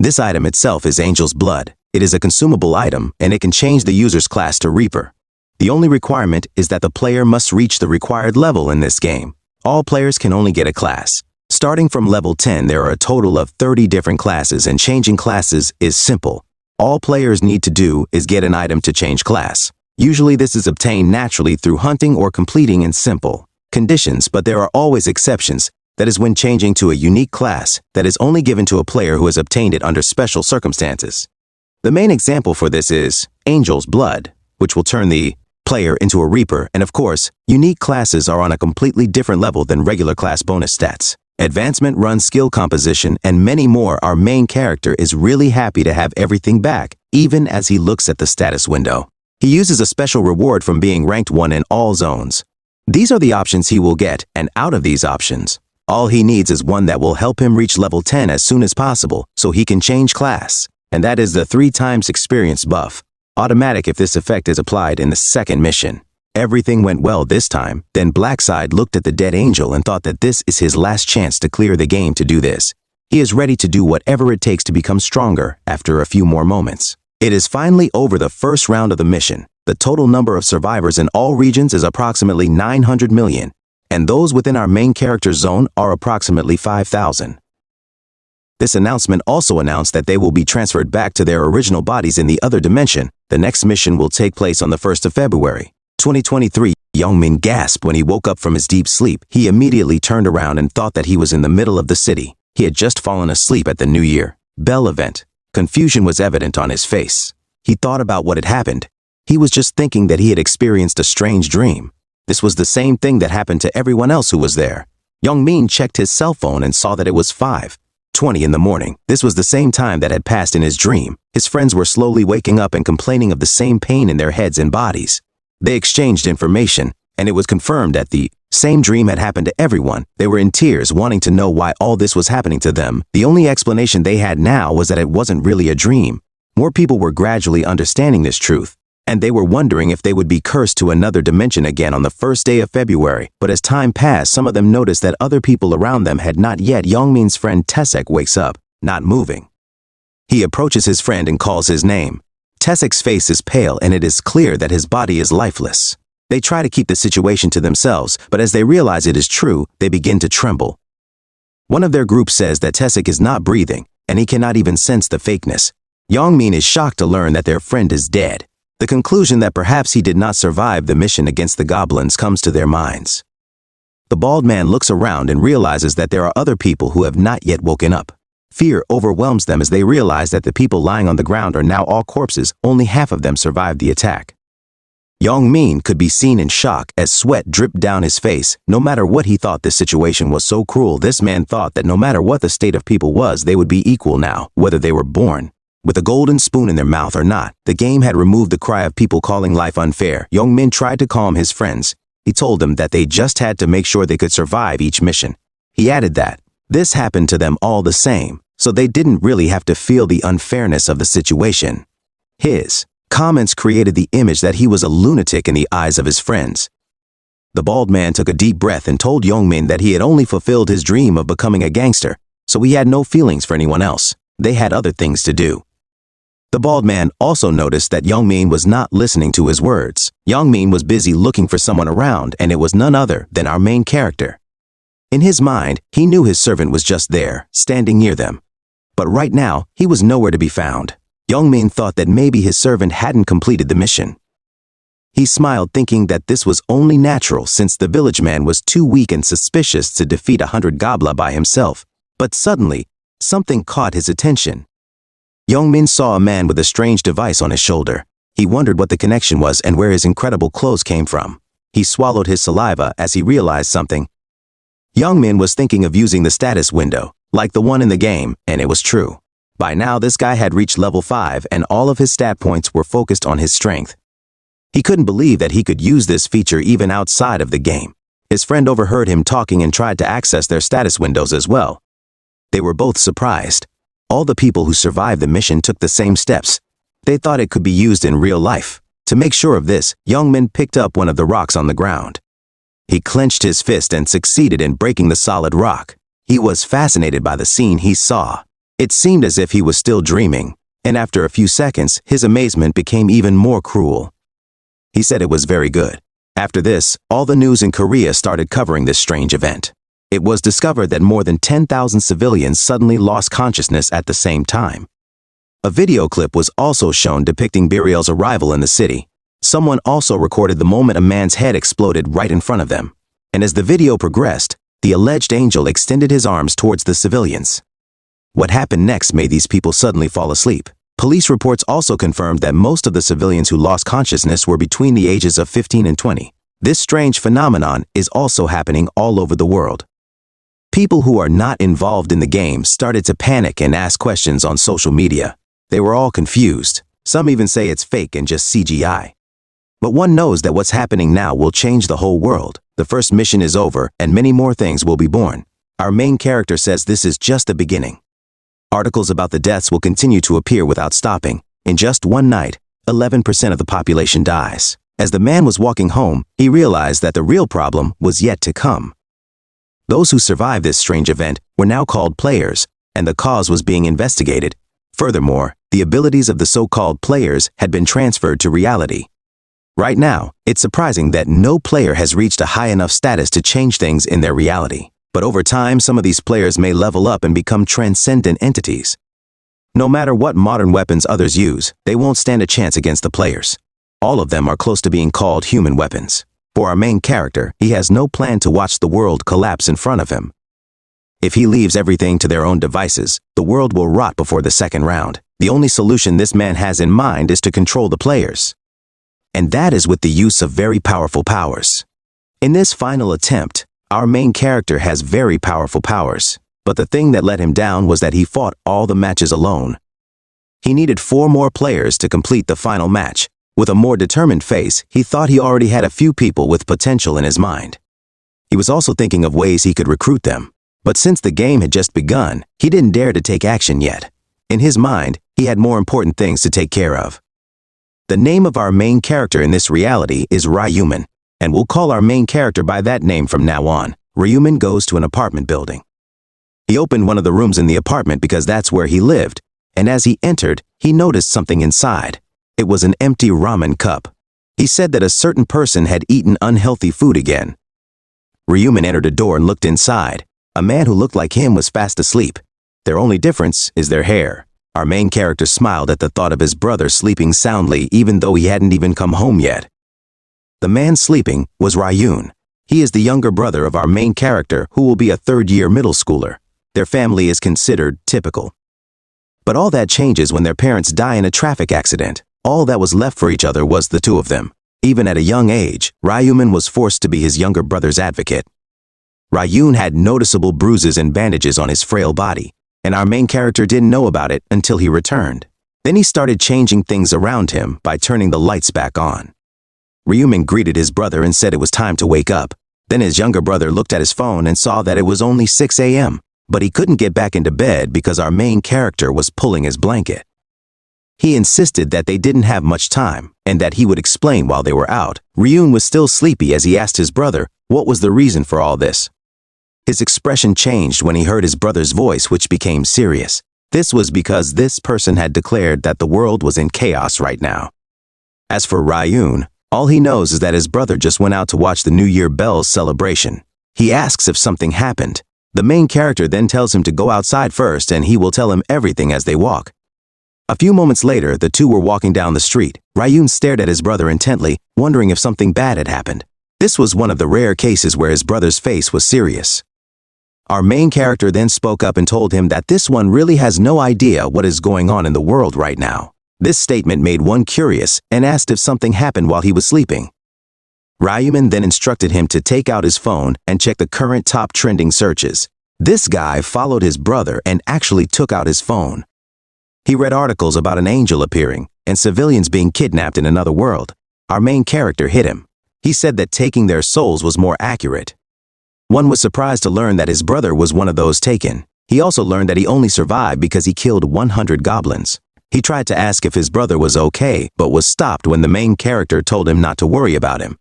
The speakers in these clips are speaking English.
This item itself is Angel's Blood. It is a consumable item, and it can change the user's class to Reaper. The only requirement is that the player must reach the required level in this game. All players can only get a class. Starting from level 10, there are a total of 30 different classes, and changing classes is simple. All players need to do is get an item to change class. Usually this is obtained naturally through hunting or completing in simple conditions, but there are always exceptions. That is when changing to a unique class that is only given to a player who has obtained it under special circumstances. The main example for this is Angel's Blood, which will turn the player into a Reaper, and of course, unique classes are on a completely different level than regular class bonus stats. Advancement, run, skill composition, and many more. Our main character is really happy to have everything back, even as he looks at the status window. He uses a special reward from being ranked 1 in all zones. These are the options he will get, and out of these options, all he needs is one that will help him reach level 10 as soon as possible so he can change class, and that is the 3x experience buff. Automatic if this effect is applied in the second mission. Everything went well this time. Then Blackside looked at the dead angel and thought that this is his last chance to clear the game to do this. He is ready to do whatever it takes to become stronger after a few more moments. It is finally over the first round of the mission. The total number of survivors in all regions is approximately 900 million, and those within our main character zone are approximately 5,000. This announcement also announced that they will be transferred back to their original bodies in the other dimension. The next mission will take place on the 1st of February, 2023. Youngmin gasped when he woke up from his deep sleep. He immediately turned around and thought that he was in the middle of the city. He had just fallen asleep at the New Year Bell event. Confusion was evident on his face. He thought about what had happened. He was just thinking that he had experienced a strange dream. This was the same thing that happened to everyone else who was there. Youngmin checked his cell phone and saw that it was 5:20 in the morning. This was the same time that had passed in his dream. His friends were slowly waking up and complaining of the same pain in their heads and bodies. They exchanged information, and it was confirmed that the same dream had happened to everyone. They were in tears, wanting to know why all this was happening to them. The only explanation they had now was that it wasn't really a dream. More people were gradually understanding this truth, and they were wondering if they would be cursed to another dimension again on the first day of February. But as time passed, some of them noticed that other people around them had not yet. Youngmin's friend Tesek wakes up, not moving. He approaches his friend and calls his name. Tesek's face is pale, and it is clear that his body is lifeless. They try to keep the situation to themselves, but as they realize it is true, they begin to tremble. One of their group says that Tesek is not breathing, and he cannot even sense the fakeness. Youngmin is shocked to learn that their friend is dead. The conclusion that perhaps he did not survive the mission against the goblins comes to their minds. The bald man looks around and realizes that there are other people who have not yet woken up. Fear overwhelms them as they realize that the people lying on the ground are now all corpses. Only half of them survived the attack. Youngmin could be seen in shock as sweat dripped down his face. No matter what he thought, this situation was so cruel. This man thought that no matter what the state of people was, they would be equal now, whether they were born with a golden spoon in their mouth or not. The game had removed the cry of people calling life unfair. Youngmin tried to calm his friends. He told them that they just had to make sure they could survive each mission. He added that this happened to them all the same, so they didn't really have to feel the unfairness of the situation. His comments created the image that he was a lunatic in the eyes of his friends. The bald man took a deep breath and told Youngmin that he had only fulfilled his dream of becoming a gangster, so he had no feelings for anyone else. They had other things to do. The bald man also noticed that Youngmin was not listening to his words. Youngmin was busy looking for someone around, and it was none other than our main character. In his mind, he knew his servant was just there, standing near them. But right now, he was nowhere to be found. Youngmin thought that maybe his servant hadn't completed the mission. He smiled, thinking that this was only natural since the village man was too weak and suspicious to defeat 100 gobla by himself. But suddenly, something caught his attention. Youngmin saw a man with a strange device on his shoulder. He wondered what the connection was and where his incredible clothes came from. He swallowed his saliva as he realized something. Youngmin was thinking of using the status window, like the one in the game, and it was true. By now, this guy had reached level 5, and all of his stat points were focused on his strength. He couldn't believe that he could use this feature even outside of the game. His friend overheard him talking and tried to access their status windows as well. They were both surprised. All the people who survived the mission took the same steps. They thought it could be used in real life. To make sure of this, Youngmin picked up one of the rocks on the ground. He clenched his fist and succeeded in breaking the solid rock. He was fascinated by the scene he saw. It seemed as if he was still dreaming, and after a few seconds, his amazement became even more cruel. He said it was very good. After this, all the news in Korea started covering this strange event. It was discovered that more than 10,000 civilians suddenly lost consciousness at the same time. A video clip was also shown depicting Burial's arrival in the city. Someone also recorded the moment a man's head exploded right in front of them. And as the video progressed, the alleged angel extended his arms towards the civilians. What happened next made these people suddenly fall asleep. Police reports also confirmed that most of the civilians who lost consciousness were between the ages of 15 and 20. This strange phenomenon is also happening all over the world. People who are not involved in the game started to panic and ask questions on social media. They were all confused. Some even say it's fake and just CGI. But one knows that what's happening now will change the whole world. The first mission is over and many more things will be born. Our main character says this is just the beginning. Articles about the deaths will continue to appear without stopping. In just one night, 11% of the population dies. As the man was walking home, he realized that the real problem was yet to come. Those who survived this strange event were now called players, and the cause was being investigated. Furthermore, the abilities of the so-called players had been transferred to reality. Right now, it's surprising that no player has reached a high enough status to change things in their reality. But over time, some of these players may level up and become transcendent entities. No matter what modern weapons others use, they won't stand a chance against the players. All of them are close to being called human weapons. For our main character, he has no plan to watch the world collapse in front of him. If he leaves everything to their own devices, the world will rot before the second round. The only solution this man has in mind is to control the players. And that is with the use of very powerful powers. In this final attempt, our main character has very powerful powers, but the thing that let him down was that he fought all the matches alone. He needed 4 more players to complete the final match. With a more determined face, he thought he already had a few people with potential in his mind. He was also thinking of ways he could recruit them, but since the game had just begun, he didn't dare to take action yet. In his mind, he had more important things to take care of. The name of our main character in this reality is Ryuman, and we'll call our main character by that name from now on. Ryuman goes to an apartment building. He opened one of the rooms in the apartment because that's where he lived, and as he entered, he noticed something inside. It was an empty ramen cup. He said that a certain person had eaten unhealthy food again. Ryuman entered a door and looked inside. A man who looked like him was fast asleep. Their only difference is their hair. Our main character smiled at the thought of his brother sleeping soundly even though he hadn't even come home yet. The man sleeping was Ryun. He is the younger brother of our main character who will be a third-year middle schooler. Their family is considered typical. But all that changes when their parents die in a traffic accident. All that was left for each other was the two of them. Even at a young age, Ryuman was forced to be his younger brother's advocate. Ryun had noticeable bruises and bandages on his frail body, and our main character didn't know about it until he returned. Then he started changing things around him by turning the lights back on. Ryuman greeted his brother and said it was time to wake up. Then his younger brother looked at his phone and saw that it was only 6 a.m., but he couldn't get back into bed because our main character was pulling his blanket. He insisted that they didn't have much time and that he would explain while they were out. Ryun was still sleepy as he asked his brother what was the reason for all this. His expression changed when he heard his brother's voice, which became serious. This was because this person had declared that the world was in chaos right now. As for Ryun, all he knows is that his brother just went out to watch the New Year bells celebration. He asks if something happened. The main character then tells him to go outside first and he will tell him everything as they walk. A few moments later, the two were walking down the street. Ryun stared at his brother intently, wondering if something bad had happened. This was one of the rare cases where his brother's face was serious. Our main character then spoke up and told him that this one really has no idea what is going on in the world right now. This statement made one curious and asked if something happened while he was sleeping. Ryuman then instructed him to take out his phone and check the current top trending searches. This guy followed his brother and actually took out his phone. He read articles about an angel appearing and civilians being kidnapped in another world. Our main character hit him. He said that taking their souls was more accurate. One was surprised to learn that his brother was one of those taken. He also learned that he only survived because he killed 100 goblins. He tried to ask if his brother was okay, but was stopped when the main character told him not to worry about him.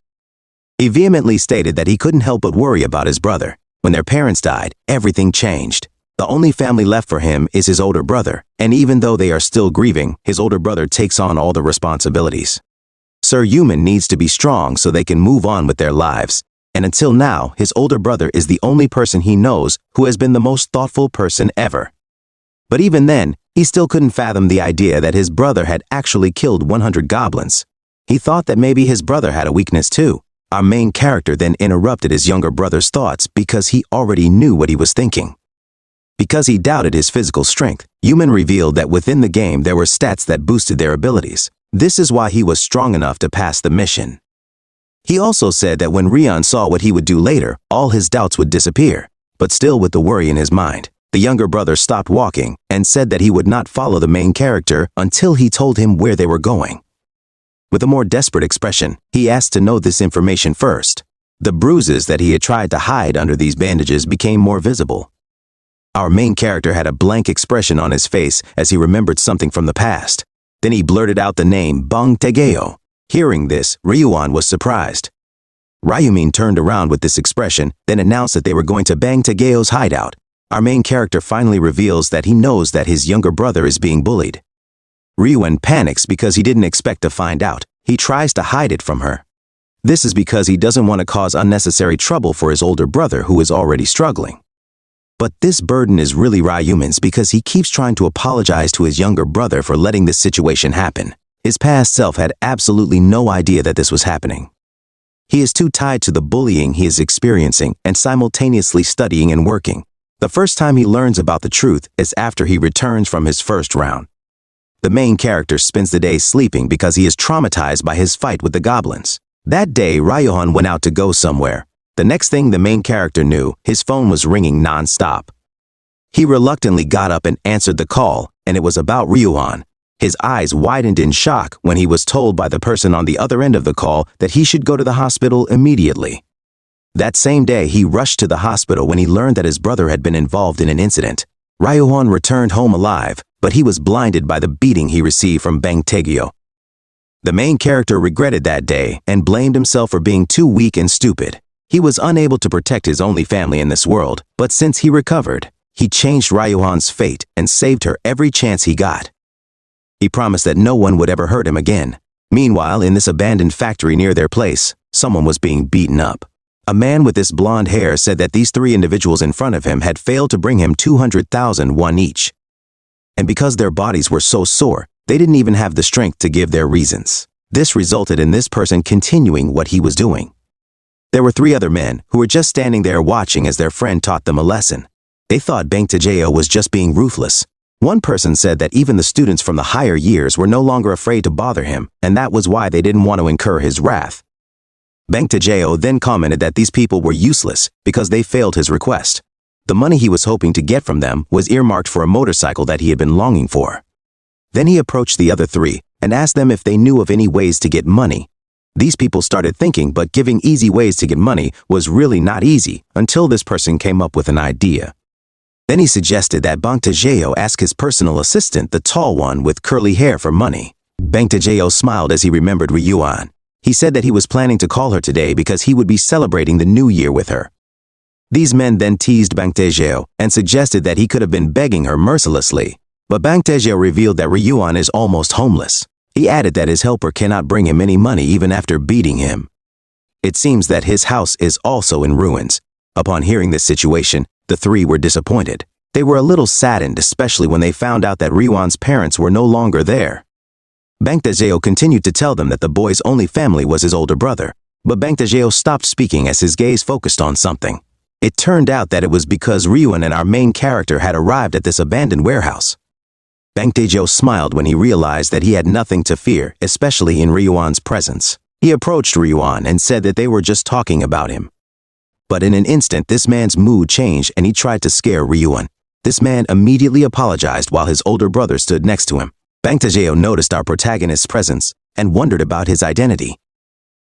He vehemently stated that he couldn't help but worry about his brother. When their parents died, everything changed. The only family left for him is his older brother, and even though they are still grieving, his older brother takes on all the responsibilities. Sir Human needs to be strong so they can move on with their lives, and until now, his older brother is the only person he knows who has been the most thoughtful person ever. But even then, he still couldn't fathom the idea that his brother had actually killed 100 goblins. He thought that maybe his brother had a weakness too. Our main character then interrupted his younger brother's thoughts because he already knew what he was thinking. Because he doubted his physical strength, Human revealed that within the game there were stats that boosted their abilities. This is why he was strong enough to pass the mission. He also said that when Rion saw what he would do later, all his doubts would disappear. But still with the worry in his mind, the younger brother stopped walking and said that he would not follow the main character until he told him where they were going. With a more desperate expression, he asked to know this information first. The bruises that he had tried to hide under these bandages became more visible. Our main character had a blank expression on his face as he remembered something from the past. Then he blurted out the name Bang Tegeo. Hearing this, Ryuan was surprised. Ryumin turned around with this expression, then announced that they were going to Bang Tegeo's hideout. Our main character finally reveals that he knows that his younger brother is being bullied. Ryuan panics because he didn't expect to find out. He tries to hide it from her. This is because he doesn't want to cause unnecessary trouble for his older brother who is already struggling. But this burden is really Ryuman's because he keeps trying to apologize to his younger brother for letting this situation happen. His past self had absolutely no idea that this was happening. He is too tied to the bullying he is experiencing and simultaneously studying and working. The first time he learns about the truth is after he returns from his first round. The main character spends the day sleeping because he is traumatized by his fight with the goblins. That day, Ryohan went out to go somewhere. The next thing the main character knew, his phone was ringing non-stop. He reluctantly got up and answered the call, and it was about Ryohan. His eyes widened in shock when he was told by the person on the other end of the call that he should go to the hospital immediately. That same day, he rushed to the hospital when he learned that his brother had been involved in an incident. Ryohan returned home alive, but he was blinded by the beating he received from Bang Tegeo. The main character regretted that day and blamed himself for being too weak and stupid. He was unable to protect his only family in this world, but since he recovered, he changed Ryohan's fate and saved her every chance he got. He promised that no one would ever hurt him again. Meanwhile, in this abandoned factory near their place, someone was being beaten up. A man with this blonde hair said that these three individuals in front of him had failed to bring him 200,000 won each. And because their bodies were so sore, they didn't even have the strength to give their reasons. This resulted in this person continuing what he was doing. There were three other men who were just standing there watching as their friend taught them a lesson. They thought Bang Tegeo was just being ruthless. One person said that even the students from the higher years were no longer afraid to bother him, and that was why they didn't want to incur his wrath. Bang Tegeo then commented that these people were useless because they failed his request. The money he was hoping to get from them was earmarked for a motorcycle that he had been longing for. Then he approached the other three and asked them if they knew of any ways to get money. These people started thinking, but giving easy ways to get money was really not easy until this person came up with an idea. Then he suggested that Bang Tegeo ask his personal assistant, the tall one with curly hair, for money. Bang Tegeo smiled as he remembered Ryuan. He said that he was planning to call her today because he would be celebrating the new year with her. These men then teased Bang Tegeo and suggested that he could have been begging her mercilessly. But Bang Tegeo revealed that Ryuan is almost homeless. He added that his helper cannot bring him any money even after beating him. It seems that his house is also in ruins. Upon hearing this situation, the three were disappointed. They were a little saddened, especially when they found out that Ryuan's parents were no longer there. Bang Tegeo continued to tell them that the boy's only family was his older brother, but Bang Tegeo stopped speaking as his gaze focused on something. It turned out that it was because Ryuan and our main character had arrived at this abandoned warehouse. Bang Tegeo smiled when he realized that he had nothing to fear, especially in Ryuan's presence. He approached Ryuan and said that they were just talking about him. But in an instant, this man's mood changed and he tried to scare Ryuan. This man immediately apologized while his older brother stood next to him. Bang Tegeo noticed our protagonist's presence and wondered about his identity.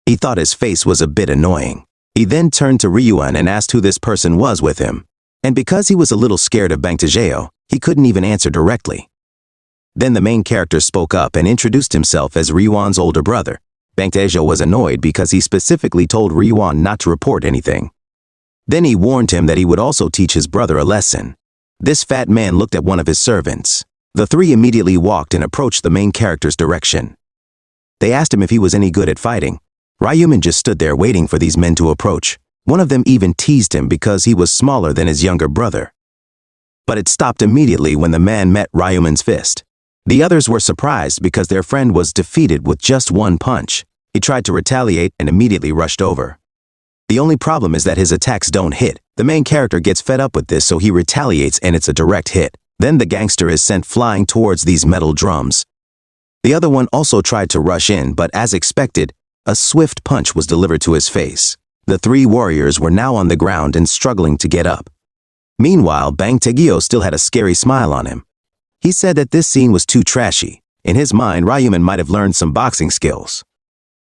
He thought his face was a bit annoying. He then turned to Ryuan and asked who this person was with him. And because he was a little scared of Bang Tegeo, he couldn't even answer directly. Then the main character spoke up and introduced himself as Ryuan's older brother. Bang Tegeo was annoyed because he specifically told Ryuan not to report anything. Then he warned him that he would also teach his brother a lesson. This fat man looked at one of his servants. The three immediately walked and approached the main character's direction. They asked him if he was any good at fighting. Ryuman just stood there waiting for these men to approach. One of them even teased him because he was smaller than his younger brother. But it stopped immediately when the man met Ryuman's fist. The others were surprised because their friend was defeated with just one punch. He tried to retaliate and immediately rushed over. The only problem is that his attacks don't hit. The main character gets fed up with this, so he retaliates and it's a direct hit. Then the gangster is sent flying towards these metal drums. The other one also tried to rush in, but as expected, a swift punch was delivered to his face. The three warriors were now on the ground and struggling to get up. Meanwhile, Bang Taegyeol still had a scary smile on him. He said that this scene was too trashy. In his mind, Ryuman might have learned some boxing skills.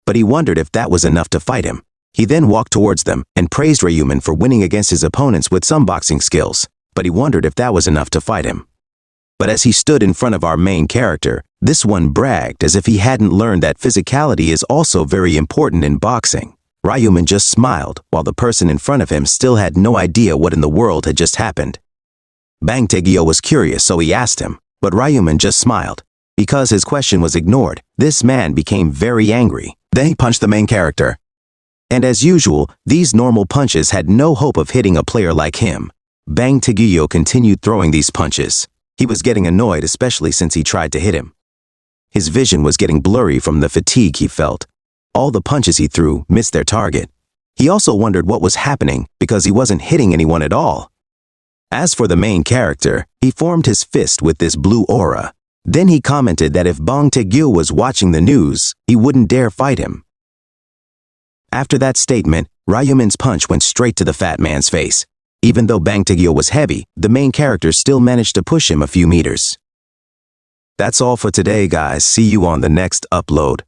But he wondered if that was enough to fight him. He then walked towards them and praised Ryuman for winning against his opponents with some boxing skills, but he wondered if that was enough to fight him. But as he stood in front of our main character, this one bragged as if he hadn't learned that physicality is also very important in boxing. Ryuman just smiled, while the person in front of him still had no idea what in the world had just happened. Bang Taegyeol was curious, so he asked him, but Ryuman just smiled. Because his question was ignored, this man became very angry. Then he punched the main character. And as usual, these normal punches had no hope of hitting a player like him. Bang Taegyeol continued throwing these punches. He was getting annoyed, especially since he tried to hit him. His vision was getting blurry from the fatigue he felt. All the punches he threw missed their target. He also wondered what was happening because he wasn't hitting anyone at all. As for the main character, he formed his fist with this blue aura. Then he commented that if Bang Taegyeol was watching the news, he wouldn't dare fight him. After that statement, Ryuman's punch went straight to the fat man's face. Even though Bang Taegyeol was heavy, the main character still managed to push him a few meters. That's all for today, guys. See you on the next upload.